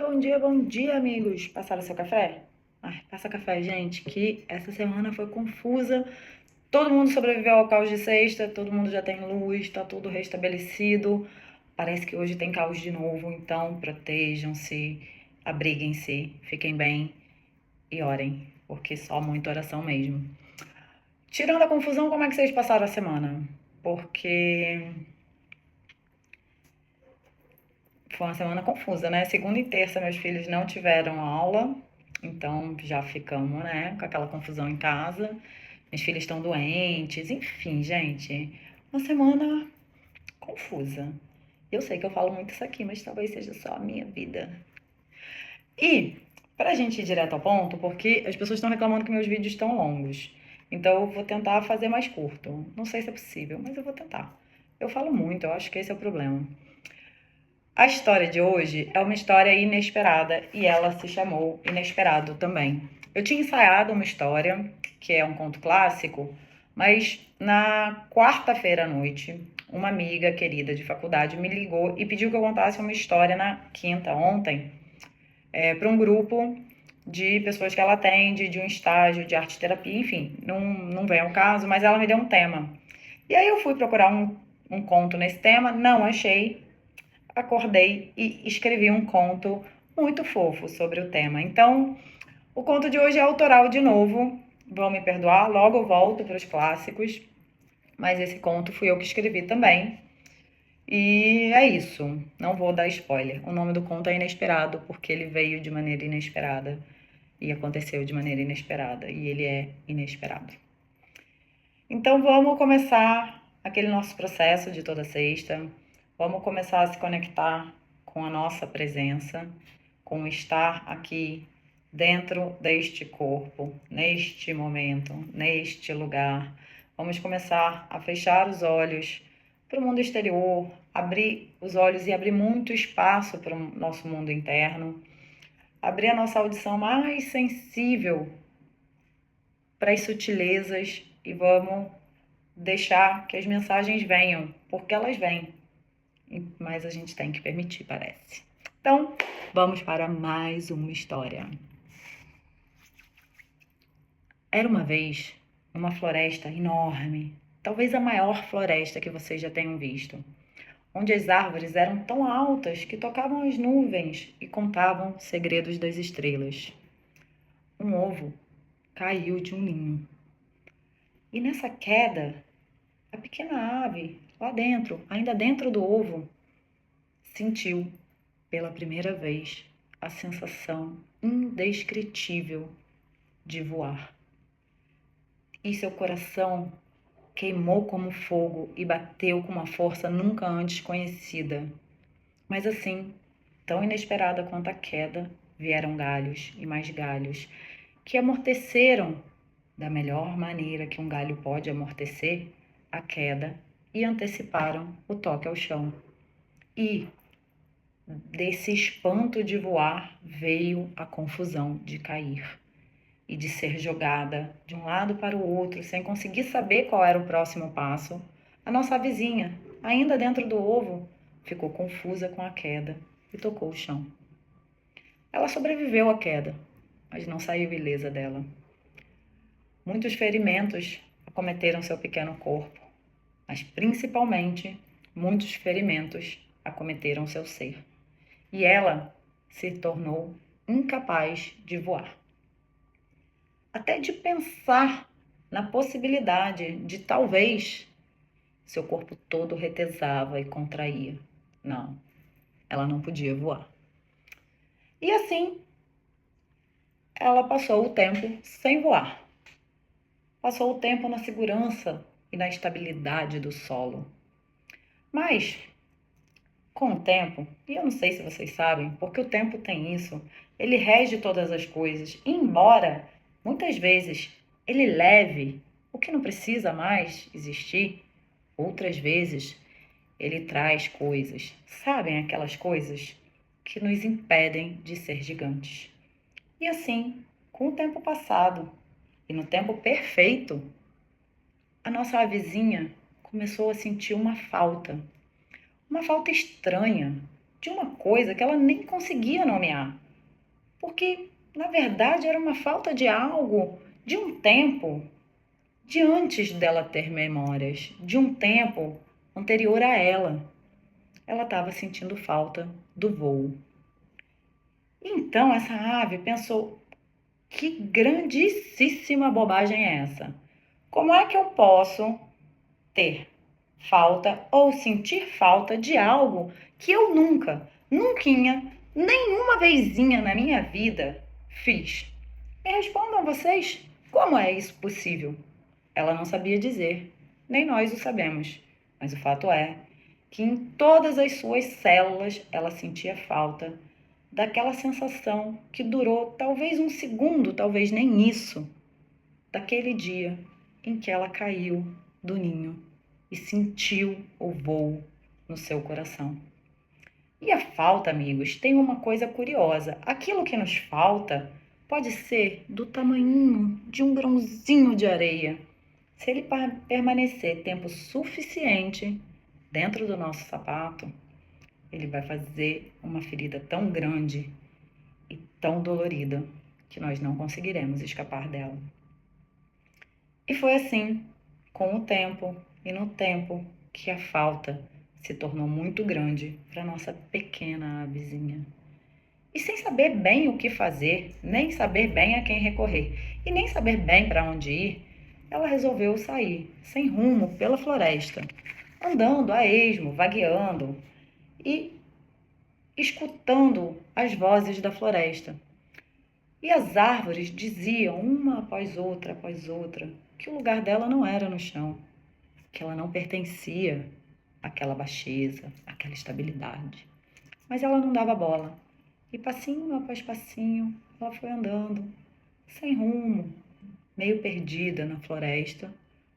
bom dia, amigos. Passaram seu café? Ai, passa café, gente, que essa semana foi confusa. Todo mundo sobreviveu ao caos de sexta, todo mundo já tem luz, tá tudo restabelecido. Parece que hoje tem caos de novo, então protejam-se, abriguem-se, fiquem bem e orem, porque só muita oração mesmo. Tirando a confusão, como é que vocês passaram a semana? Porque foi uma semana confusa, né? Segunda e terça meus filhos não tiveram aula, então já ficamos, né, com aquela confusão em casa. Meus filhos estão doentes, enfim, gente, uma semana confusa. Eu sei que eu falo muito isso aqui, mas talvez seja só a minha vida. E, pra gente ir direto ao ponto, porque as pessoas estão reclamando que meus vídeos estão longos, então eu vou tentar fazer mais curto. Não sei se é possível, mas eu vou tentar. Eu falo muito, eu acho que esse é o problema. A história de hoje é uma história inesperada e ela se chamou Inesperado também. Eu tinha ensaiado uma história, que é um conto clássico, mas na quarta-feira à noite, uma amiga querida de faculdade me ligou e pediu que eu contasse uma história na quinta, ontem, para um grupo de pessoas que ela atende, de um estágio de arte terapia, enfim, não vem ao caso, mas ela me deu um tema. E aí eu fui procurar um conto nesse tema, não achei, acordei e escrevi um conto muito fofo sobre o tema. Então, o conto de hoje é autoral de novo. Vão me perdoar, logo eu volto para os clássicos. Mas esse conto fui eu que escrevi também. E é isso. Não vou dar spoiler. O nome do conto é Inesperado, porque ele veio de maneira inesperada e aconteceu de maneira inesperada. E ele é inesperado. Então vamos começar aquele nosso processo de toda sexta. Vamos começar a se conectar com a nossa presença, com o estar aqui dentro deste corpo, neste momento, neste lugar. Vamos começar a fechar os olhos para o mundo exterior, abrir os olhos e abrir muito espaço para o nosso mundo interno, abrir a nossa audição mais sensível para as sutilezas e vamos deixar que as mensagens venham, porque elas vêm, mas a gente tem que permitir, parece. Então, vamos para mais uma história. Era uma vez uma floresta enorme, talvez a maior floresta que vocês já tenham visto, onde as árvores eram tão altas que tocavam as nuvens e contavam segredos das estrelas. Um ovo caiu de um ninho. E nessa queda, a pequena ave, lá dentro, ainda dentro do ovo, sentiu pela primeira vez a sensação indescritível de voar. E seu coração queimou como fogo e bateu com uma força nunca antes conhecida. Mas assim, tão inesperada quanto a queda, vieram galhos e mais galhos, que amorteceram da melhor maneira que um galho pode amortecer a queda e anteciparam o toque ao chão. E desse espanto de voar veio a confusão de cair e de ser jogada de um lado para o outro sem conseguir saber qual era o próximo passo. A nossa vizinha, ainda dentro do ovo, ficou confusa com a queda e tocou o chão. Ela sobreviveu à queda, mas não saiu ilesa dela. Muitos ferimentos acometeram seu pequeno corpo, mas principalmente muitos ferimentos acometeram seu ser. E ela se tornou incapaz de voar. Até de pensar na possibilidade de talvez seu corpo todo retesava e contraía. Não, ela não podia voar. E assim, ela passou o tempo sem voar. Passou o tempo na segurança e na estabilidade do solo. Mas, com o tempo, e eu não sei se vocês sabem, porque o tempo tem isso, ele rege todas as coisas, e embora muitas vezes ele leve o que não precisa mais existir, outras vezes ele traz coisas, sabem aquelas coisas que nos impedem de ser gigantes. E assim, com o tempo passado e no tempo perfeito, a nossa avezinha começou a sentir uma falta estranha de uma coisa que ela nem conseguia nomear, porque, na verdade, era uma falta de algo, de um tempo, de antes dela ter memórias, de um tempo anterior a ela. Ela estava sentindo falta do voo. Então, essa ave pensou: que grandíssima bobagem é essa? Como é que eu posso ter falta ou sentir falta de algo que eu nunca, nenhuma vezinha na minha vida fiz? Me respondam vocês, como é isso possível? Ela não sabia dizer, nem nós o sabemos, mas o fato é que em todas as suas células ela sentia falta daquela sensação que durou talvez um segundo, talvez nem isso, daquele dia em que ela caiu do ninho e sentiu o voo no seu coração. E a falta, amigos, tem uma coisa curiosa. Aquilo que nos falta pode ser do tamanhinho de um grãozinho de areia. Se ele permanecer tempo suficiente dentro do nosso sapato, ele vai fazer uma ferida tão grande e tão dolorida que nós não conseguiremos escapar dela. E foi assim, com o tempo e no tempo, que a falta se tornou muito grande para nossa pequena avezinha. E sem saber bem o que fazer, nem saber bem a quem recorrer e nem saber bem para onde ir, ela resolveu sair, sem rumo, pela floresta, andando a esmo, vagueando e escutando as vozes da floresta. E as árvores diziam, uma após outra, que o lugar dela não era no chão, que ela não pertencia àquela baixeza, àquela estabilidade. Mas ela não dava bola. E passinho após passinho, ela foi andando, sem rumo, meio perdida na floresta,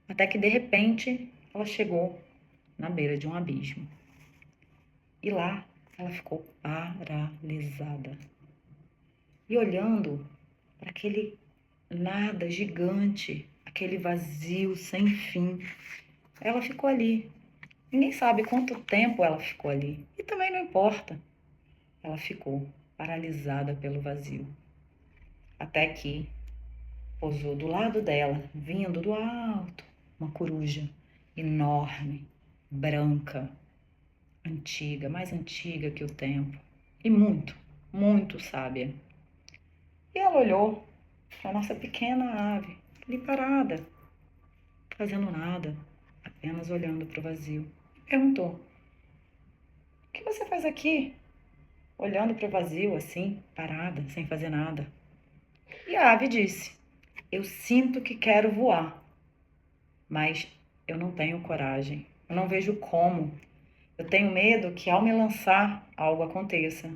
até que de repente ela chegou na beira de um abismo. E lá ela ficou paralisada. E olhando para aquele nada gigante, aquele vazio sem fim, ela ficou ali. Ninguém sabe quanto tempo ela ficou ali. E também não importa. Ela ficou paralisada pelo vazio. Até que pousou do lado dela, vindo do alto, uma coruja enorme, branca, antiga, mais antiga que o tempo. E muito, muito sábia. E ela olhou para a nossa pequena ave, ali parada, fazendo nada, apenas olhando para o vazio. Perguntou: o que você faz aqui? Olhando para o vazio assim, parada, sem fazer nada. E a ave disse: eu sinto que quero voar, mas eu não tenho coragem, eu não vejo como. Eu tenho medo que ao me lançar algo aconteça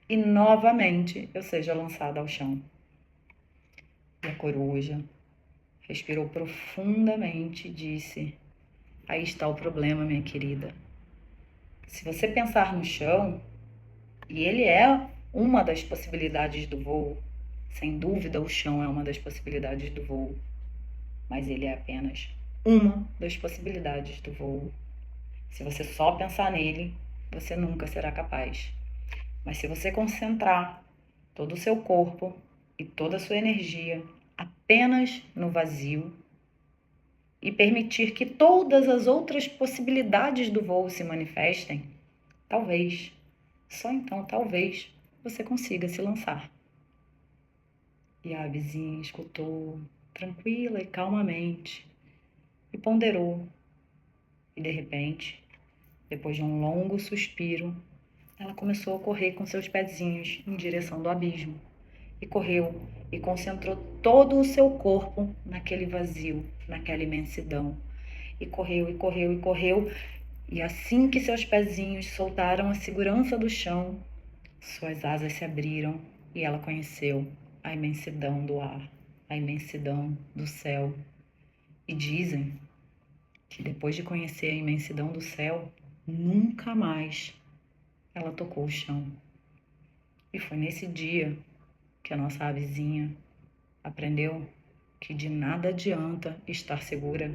e novamente eu seja lançada ao chão. E a coruja respirou profundamente e disse: aí está o problema, minha querida. Se você pensar no chão, e ele é uma das possibilidades do voo, sem dúvida o chão é uma das possibilidades do voo, mas ele é apenas uma das possibilidades do voo. Se você só pensar nele, você nunca será capaz. Mas se você concentrar todo o seu corpo e toda a sua energia apenas no vazio e permitir que todas as outras possibilidades do voo se manifestem, talvez, só então talvez, você consiga se lançar. E a avezinha escutou tranquila e calmamente e ponderou. E de repente, depois de um longo suspiro, ela começou a correr com seus pezinhos em direção do abismo. E correu e concentrou todo o seu corpo naquele vazio, naquela imensidão. E correu, e correu, e correu. E assim que seus pezinhos soltaram a segurança do chão, suas asas se abriram e ela conheceu a imensidão do ar, a imensidão do céu. E dizem que depois de conhecer a imensidão do céu, nunca mais ela tocou o chão. E foi nesse dia que a nossa avezinha aprendeu que de nada adianta estar segura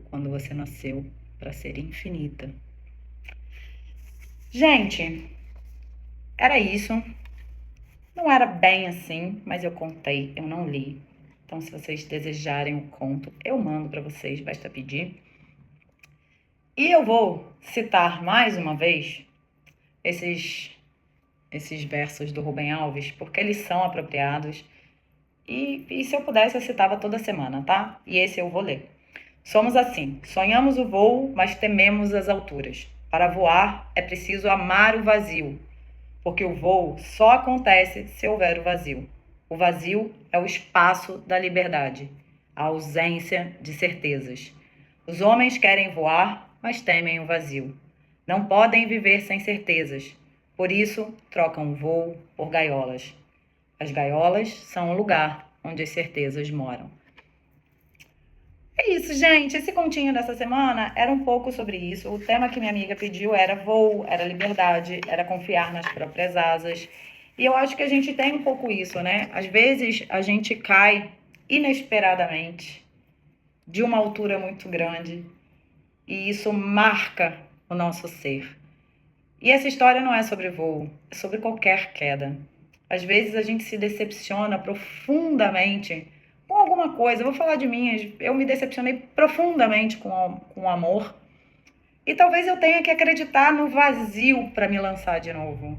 quando você nasceu para ser infinita. Gente, Era isso. Não era bem assim, mas eu contei, eu não li. Então, se vocês desejarem o conto, eu mando para vocês, basta pedir. E eu vou citar mais uma vez esses versos do Rubem Alves, porque eles são apropriados. E se eu pudesse, eu citava toda semana, tá? E esse eu vou ler. Somos assim, sonhamos o voo, mas tememos as alturas. Para voar, é preciso amar o vazio, porque o voo só acontece se houver o vazio. O vazio é o espaço da liberdade, a ausência de certezas. Os homens querem voar, mas temem o vazio. Não podem viver sem certezas, por isso trocam o voo por gaiolas. As gaiolas são o lugar onde as certezas moram. É isso, gente. Esse continho dessa semana era um pouco sobre isso. O tema que minha amiga pediu era voo, era liberdade, era confiar nas próprias asas. E eu acho que a gente tem um pouco isso, né? Às vezes a gente cai inesperadamente de uma altura muito grande e isso marca o nosso ser. E essa história não é sobre voo, é sobre qualquer queda. Às vezes a gente se decepciona profundamente com alguma coisa. Eu vou falar de mim, eu me decepcionei profundamente com o amor. E talvez eu tenha que acreditar no vazio para me lançar de novo.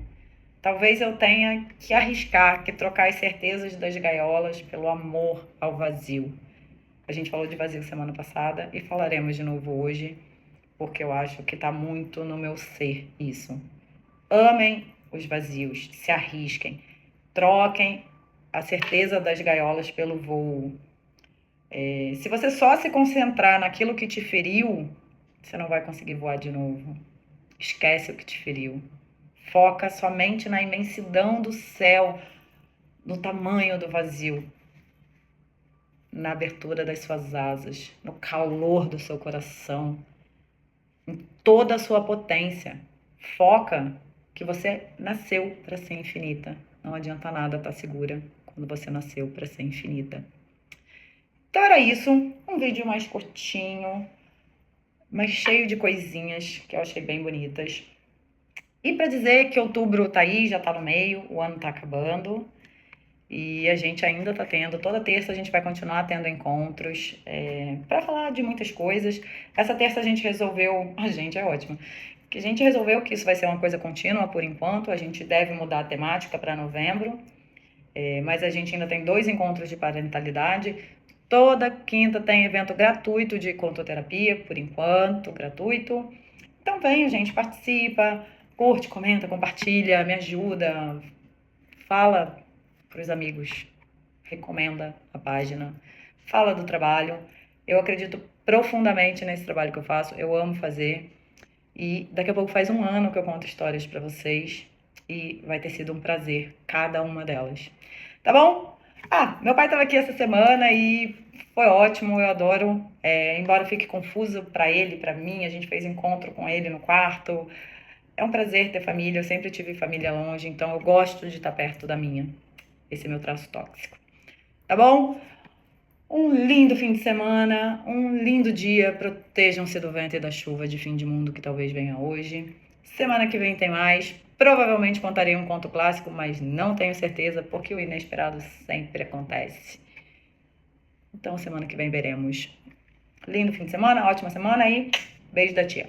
Talvez eu tenha que arriscar, que trocar as certezas das gaiolas pelo amor ao vazio. A gente falou de vazio semana passada e falaremos de novo hoje, porque eu acho que está muito no meu ser isso. Amem os vazios, se arrisquem, troquem a certeza das gaiolas pelo voo. Se você só se concentrar naquilo que te feriu, você não vai conseguir voar de novo. Esquece o que te feriu. Foca somente na imensidão do céu, no tamanho do vazio, na abertura das suas asas, no calor do seu coração, em toda a sua potência. Foca que você nasceu para ser infinita. Não adianta nada estar segura quando você nasceu para ser infinita. Então era isso, um vídeo mais curtinho, mas cheio de coisinhas que eu achei bem bonitas. E para dizer que outubro tá aí, já tá no meio, o ano tá acabando. E a gente ainda tá tendo, toda terça a gente vai continuar tendo encontros para falar de muitas coisas. Essa terça a gente resolveu, a gente é ótima, que a gente resolveu que isso vai ser uma coisa contínua por enquanto, a gente deve mudar a temática para novembro, mas a gente ainda tem 2 encontros de parentalidade. Toda quinta tem evento gratuito de contoterapia, por enquanto, gratuito. Então vem, gente, participa, curte, comenta, compartilha, me ajuda, fala para os amigos, recomenda a página, fala do trabalho. Eu acredito profundamente nesse trabalho que eu faço, eu amo fazer. E daqui a pouco faz 1 ano que eu conto histórias para vocês e vai ter sido um prazer, cada uma delas. Tá bom? Meu pai estava aqui essa semana e foi ótimo, eu adoro. Embora fique confuso para ele, para mim, a gente fez encontro com ele no quarto. É um prazer ter família, eu sempre tive família longe, então eu gosto de estar perto da minha. Esse é meu traço tóxico. Tá bom? Um lindo fim de semana, um lindo dia. Protejam-se do vento e da chuva de fim de mundo que talvez venha hoje. Semana que vem tem mais. Provavelmente contarei um conto clássico, mas não tenho certeza, porque o inesperado sempre acontece. Então, semana que vem veremos. Lindo fim de semana, ótima semana e beijo da tia.